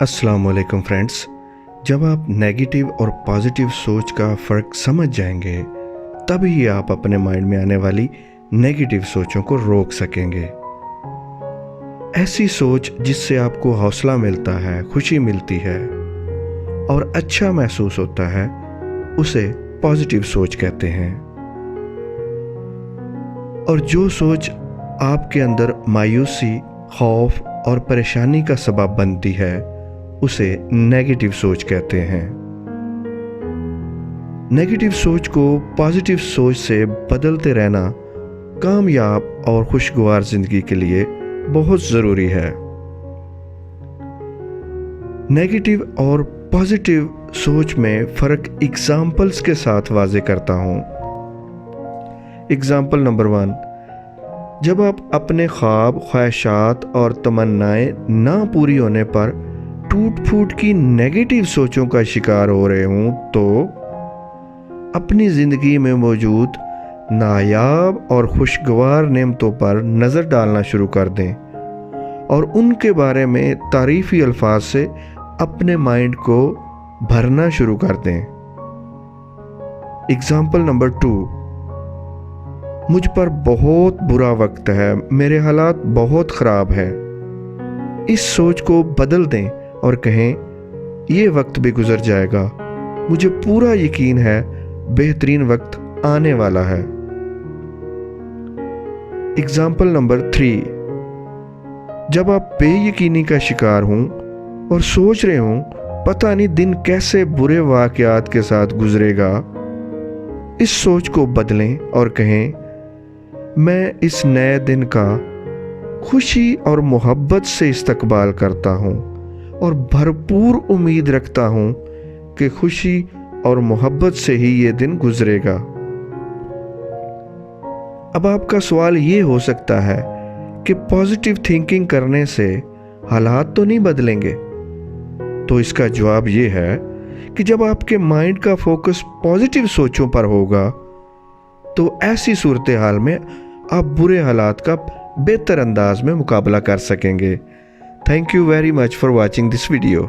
अस्सलाम वालेकुम फ्रेंड्स। जब आप नेगेटिव और पॉजिटिव सोच का फ़र्क समझ जाएंगे तभी आप अपने माइंड में आने वाली नेगेटिव सोचों को रोक सकेंगे। ऐसी सोच जिससे आपको हौसला मिलता है, खुशी मिलती है और अच्छा महसूस होता है, उसे पॉजिटिव सोच कहते हैं। और जो सोच आपके अंदर मायूसी, खौफ और परेशानी का सबब बनती है, उसे नेगेटिव सोच कहते हैं। नेगेटिव सोच को पॉजिटिव सोच से बदलते रहना कामयाब और खुशगवार जिंदगी के लिए बहुत ज़रूरी है। नेगेटिव और पॉजिटिव सोच में फ़र्क एग्जाम्पल्स के साथ वाज़े करता हूँ। एग्जाम्पल नंबर 1, जब आप अपने ख्वाब, ख्वाहिशात और तमन्नाएं ना पूरी होने पर टूट फूट की नेगेटिव सोचों का शिकार हो रहे हों तो अपनी ज़िंदगी में मौजूद नायाब और खुशगवार नेमतों पर नज़र डालना शुरू कर दें और उनके बारे में तारीफ़ी अल्फाज से अपने माइंड को भरना शुरू कर दें। एग्जाम्पल नंबर 2, मुझ पर बहुत बुरा वक्त है, मेरे हालात बहुत ख़राब हैं। इस सोच को बदल दें और कहें ये वक्त भी गुजर जाएगा, मुझे पूरा यकीन है बेहतरीन वक्त आने वाला है। एग्जाम्पल नंबर 3, जब आप बेयकीनी का शिकार हों और सोच रहे हों पता नहीं दिन कैसे बुरे वाक़यात के साथ गुजरेगा, इस सोच को बदलें और कहें मैं इस नए दिन का खुशी और मोहब्बत से इस्तकबाल करता हूँ और भरपूर उम्मीद रखता हूँ कि खुशी और मोहब्बत से ही ये दिन गुजरेगा। अब आपका सवाल ये हो सकता है कि पॉजिटिव थिंकिंग करने से हालात तो नहीं बदलेंगे? तो इसका जवाब ये है कि जब आपके माइंड का फोकस पॉजिटिव सोचों पर होगा तो ऐसी सूरत हाल में आप बुरे हालात का बेहतर अंदाज में मुकाबला कर सकेंगे। Thank you very much for watching this video.